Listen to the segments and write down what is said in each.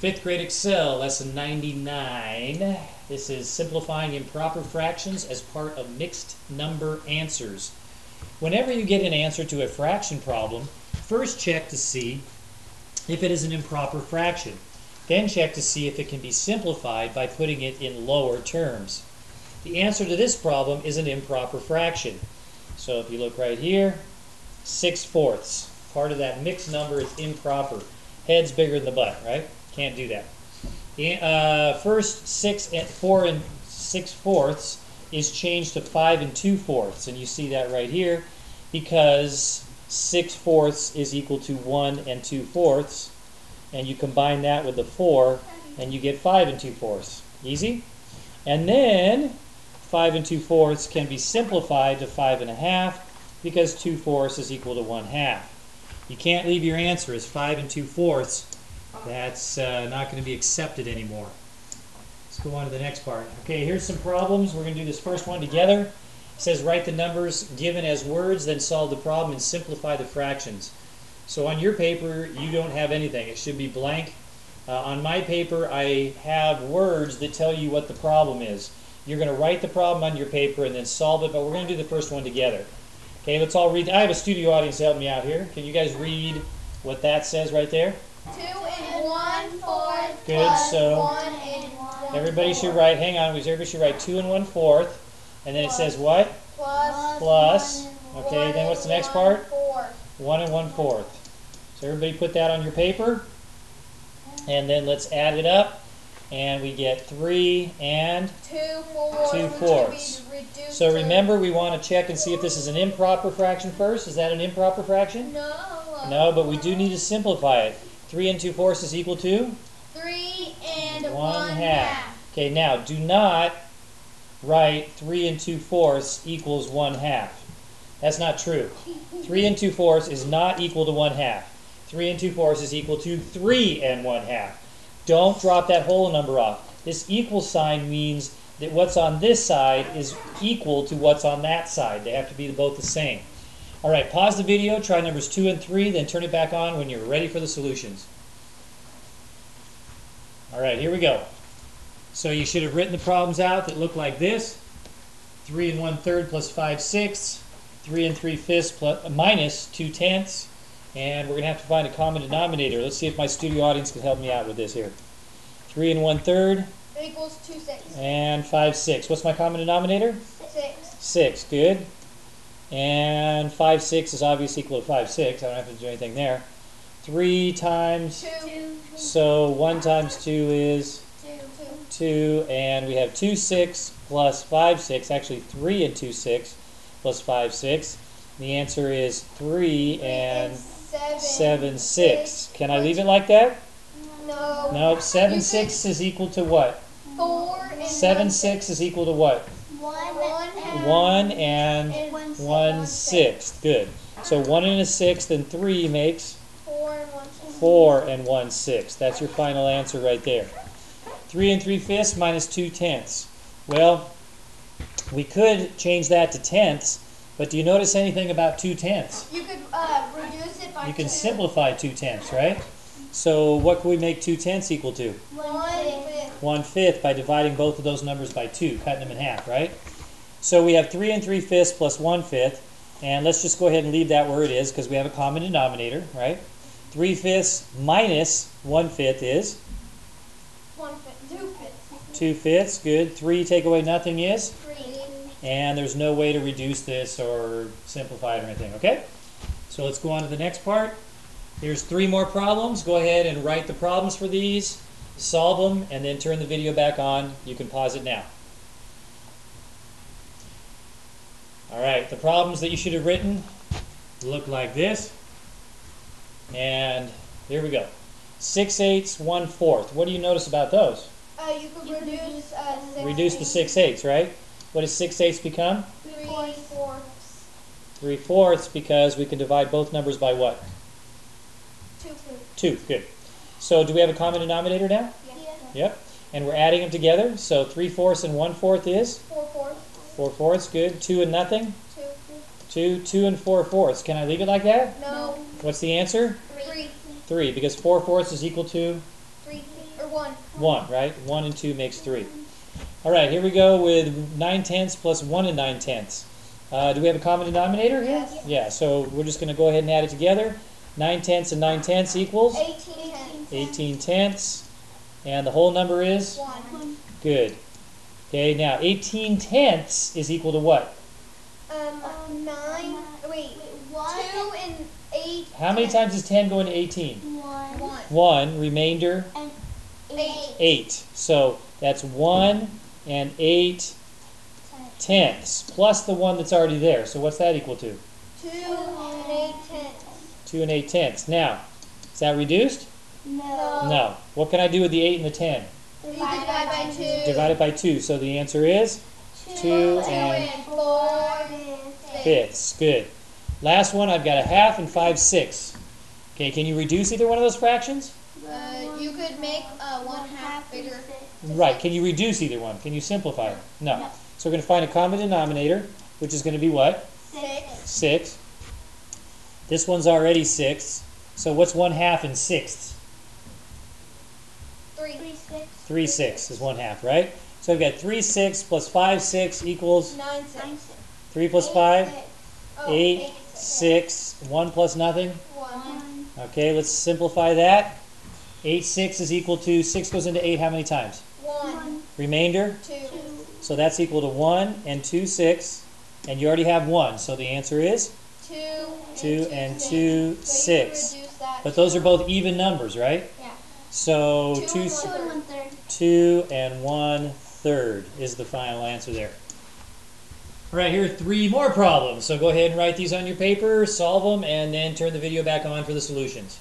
Fifth grade Excel, lesson 99. This is simplifying improper fractions as part of mixed number answers. Whenever you get an answer to a fraction problem, first check to see if it is an improper fraction. Then check to see if it can be simplified by putting it in lower terms. The answer to this problem is an improper fraction. So if you look right here, 6/4. Part of that mixed number is improper. Head's bigger than the butt, right? Can't do that. First 4 and 6/4 is changed to 5 and 2/4, and you see that right here because 6/4 is equal to 1 and 2/4, and you combine that with the 4 and you get 5 and 2/4. Easy? And then 5 and 2/4 can be simplified to 5 1/2 because 2/4 is equal to 1/2. You can't leave your answer as 5 and 2/4. That's not going to be accepted anymore. Let's go on to the next part. Okay, here's some problems. We're going to do this first one together. It says write the numbers given as words, then solve the problem and simplify the fractions. So on your paper, you don't have anything. It should be blank. On my paper, I have words that tell you what the problem is. You're going to write the problem on your paper and then solve it, but we're going to do the first one together. Okay, let's all read. I have a studio audience to help me out here. Can you guys read what that says right there? 2 and 1/4. Good, so 1 and 1/4. everybody should write, hang on, everybody should write 2 and 1/4. And then it says what? Plus. Okay, then what's the next part? 1 and 1/4. So everybody put that on your paper. And then let's add it up. And we get 3 and 2/4. So remember, we want to check and see if this is an improper fraction first. Is that an improper fraction? No. No, but we do need to simplify it. 3 and 2/4 is equal to? 3 and 1/2. Okay, now do not write 3 and 2/4 equals 1/2. That's not true. 3 and 2/4 is not equal to 1/2. 3 and 2/4 is equal to 3 and 1/2. Don't drop that whole number off. This equal sign means that what's on this side is equal to what's on that side. They have to be both the same. All right, pause the video, try numbers 2 and 3, then turn it back on when you're ready for the solutions. All right, here we go. So you should have written the problems out that look like this. 3 and 1/3 plus 5/6, 3 and 3/5 plus, minus 2/10, and we're going to have to find a common denominator. Let's see if my studio audience can help me out with this here. 3 and 1/3 equals 2/6. and 5/6. What's my common denominator? 6. 6, good. And 5/6 is obviously equal to 5/6. I don't have to do anything there. 3 times, 2. so 1 times 2 is 2. 2, and we have 2/6 plus 5/6, actually 3 and 2/6 plus 5/6. The answer is 3 and 7/6. Can I leave it like that? No. No, 7/6 is equal to what? 4 and 7/6 is equal to what? 1 and 1/6. Good. So 1 and 1/6 and 3 makes 4 and 1/6. That's your final answer right there. 3 and 3/5 minus 2/10. Well, we could change that to tenths, but do you notice anything about 2/10? You could reduce it by You can 2. simplify 2/10, right? So what can we make 2/10 equal to? 1/5. 1/5 by dividing both of those numbers by 2, cutting them in half, right? So we have 3 and 3/5 plus 1/5, and let's just go ahead and leave that where it is because we have a common denominator, right? 3/5 minus 1/5 is? 2/5, good. 3 take away nothing is? 3. And there's no way to reduce this or simplify it or anything, okay? So let's go on to the next part. Here's 3 more problems. Go ahead and write the problems for these, solve them, and then turn the video back on. You can pause it now. All right, the problems that you should have written look like this. And here we go. 6/8, 1/4. What do you notice about those? You could reduce 6. Reduce the 6/8, right? What does 6/8 become? 3/4. 3/4 because we can divide both numbers by what? 2. 2, good. So do we have a common denominator now? Yeah. Yep. And we're adding them together. So 3/4 and 1/4 is? 4/4. 4/4, good. 2 and nothing? 2. 2 and 4/4. Can I leave it like that? No. What's the answer? 3. 3, because 4/4 is equal to 3. 1. 1, right? 1 and 2 makes 3. All right, here we go with 9/10 plus 1 and 9/10. Do we have a common denominator here? Yes. Yeah, so we're just going to go ahead and add it together. 9/10 and 9/10 equals 18 tenths. 18/10. And the whole number is? 1. Good. Okay, now 18/10 is equal to what? 9. Wait. 2 and 8. How many times does 10 go into 18? 1. 1. Remainder? 8. 8. So that's 1 and 8/10 plus the 1 that's already there. So what's that equal to? 2 and 8 tenths. 2 and 8/10. Now, is that reduced? No. No. What can I do with the 8 and the 10? You divide by 2. Divide it by 2. So the answer is 2 and 4 fifths. Good. Last one, I've got a half and 5/6. Okay, can you reduce either one of those fractions? You could make 1/2 bigger. Right. Can you reduce either one? Can you simplify it? No. So we're going to find a common denominator, which is going to be what? 6. 6. This one's already 6. So what's 1/2 and 6ths? 3. 3/6 is 1/2, right? So I've got 3/6 plus 5/6 equals 9 6. 3 plus 5, 8, 8 6, 1 plus nothing. 1. Okay, let's simplify that. 8/6 is equal to, 6 goes into 8 how many times? 1. Remainder? 2. So that's equal to 1 and 2/6. And you already have 1, so the answer is 2. 2 and 2 So 6. you reduce that. But those are both even numbers, right? Yeah. So 2 2 and 1/3. 2 and 1/3 is the final answer there. All right, here are 3 more problems. So go ahead and write these on your paper, solve them, and then turn the video back on for the solutions.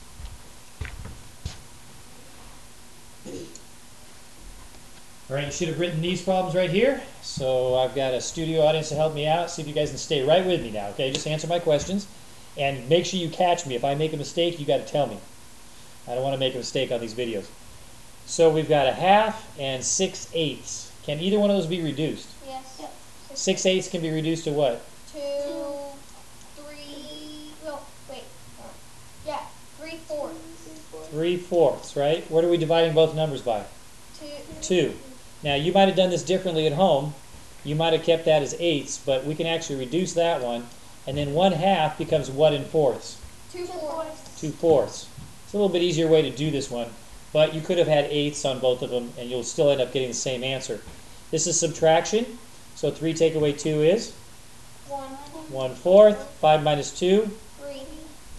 All right, you should have written these problems right here. So I've got a studio audience to help me out. See if you guys can stay right with me now, okay? Just answer my questions. And make sure you catch me. If I make a mistake, you got to tell me. I don't want to make a mistake on these videos. So we've got a half and 6/8. Can either one of those be reduced? Yes. 6/8 can be reduced to what? 2, 3. No, wait. Yeah, 3/4. 3/4, right? What are we dividing both numbers by? 2. 2. Now, you might have done this differently at home. You might have kept that as 8ths, but we can actually reduce that one. And then 1/2 becomes what in fourths? 2/4. 2/4. It's a little bit easier way to do this one, but you could have had 8ths on both of them, and you'll still end up getting the same answer. This is subtraction, so 3 take away 2 is? 1. 1/4. 5 minus 2? 3.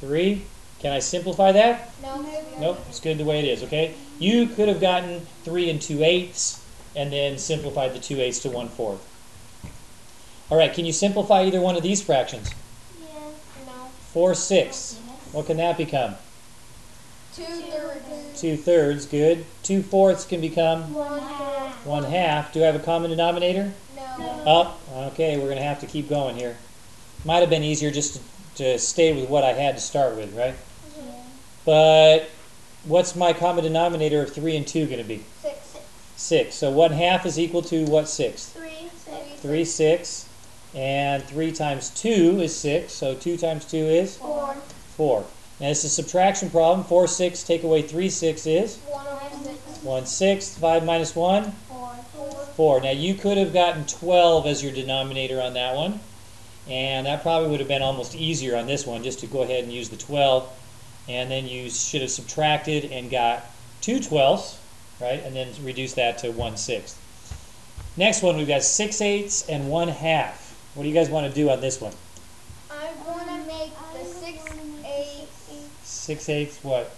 3. Can I simplify that? No. Nope, it's good the way it is, okay? You could have gotten 3 and 2/8 and then simplified the 2/8 to 1/4. All right, can you simplify either one of these fractions? Yes. No. 4/6. What can that become? 2/3. 2/3, good. 2/4 can become 1/2. 1/2. Do I have a common denominator? No. Up. Okay, we're going to have to keep going here. Might have been easier just to stay with what I had to start with, right? But what's my common denominator of 3 and 2 going to be? 6. 6. So 1/2 is equal to what 6? 3. 3/6. And 3 times 2 is 6. So 2 times 2 is? 4. 4. Now this is a subtraction problem. 4/6 take away 3/6 is? 1/6. 1/6. 5 minus 1? 4. 4. Now you could have gotten 12 as your denominator on that one. And that probably would have been almost easier on this one, just to go ahead and use the 12. And then you should have subtracted and got 2/12, right? And then reduce that to 1/6. Next one, we've got 6/8 and 1/2. What do you guys want to do on this one? I want to make the 6/8 6/8 what?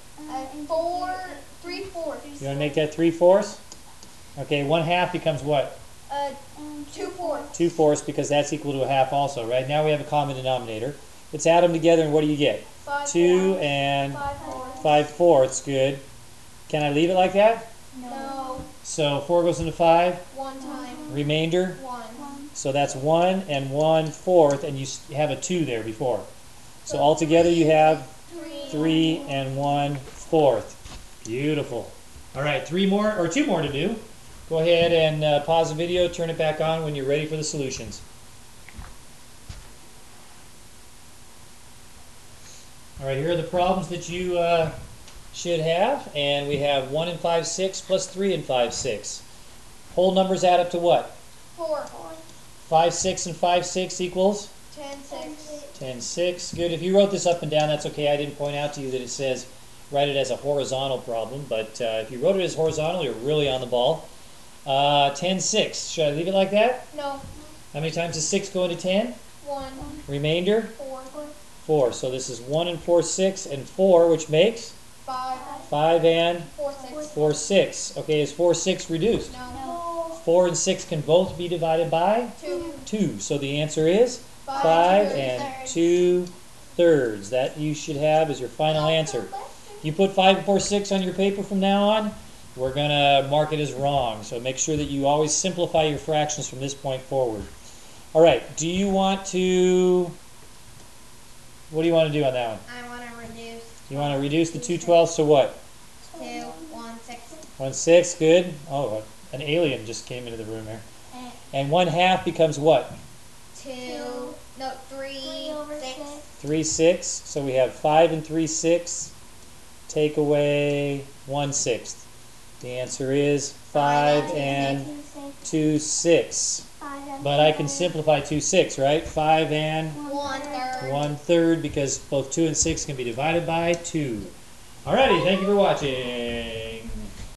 3/4. You want to make that 3/4? Okay, 1/2 becomes what? 2/4. 2/4 because that's equal to a half also, right? Now we have a common denominator. Let's add them together and what do you get? 2 and 5/4. Good. Can I leave it like that? No. So 4 goes into 5. 1 time. Remainder? 1. So that's 1 and 1/4, and you have a 2 there before. So altogether you have 3 and 1/4. Beautiful. All right, 2 more to do. Go ahead and pause the video, turn it back on when you're ready for the solutions. All right, here are the problems that you should have, and we have 1 and 5/6 plus 3 and 5/6. Whole numbers add up to what? 4. 5/6 and 5/6 equals? 10/6. 10/6. Good. If you wrote this up and down, that's okay. I didn't point out to you that it says write it as a horizontal problem, but if you wrote it as horizontal, you're really on the ball. 10/6. Should I leave it like that? No. How many times does 6 go into 10? 1. Remainder? 4. 4. So this is 1 and 4/6 and 4, which makes 5. 5 and 4/6. 4/6. Okay, is 4/6 reduced? No. 4 and 6 can both be divided by 2. 2. So the answer is 5 5 and 2/3. 2/3. That you should have as your final answer. You put 5 and 4/6 on your paper from now on, we're going to mark it as wrong. So make sure that you always simplify your fractions from this point forward. All right, do you want to, what do you want to do on that one? I want to reduce You want to reduce the 2/12 to what? to 1/6. 1/6, good. Oh, an alien just came into the room here. And 1/2 becomes what? 3/6. 3/6. So we have 5 and 3/6. Take away 1/6. The answer is 5 and 2/6. But I can simplify 2/6, right? 5 and 1/3. 1/3 because both 2 and 6 can be divided by 2. Alrighty, thank you for watching.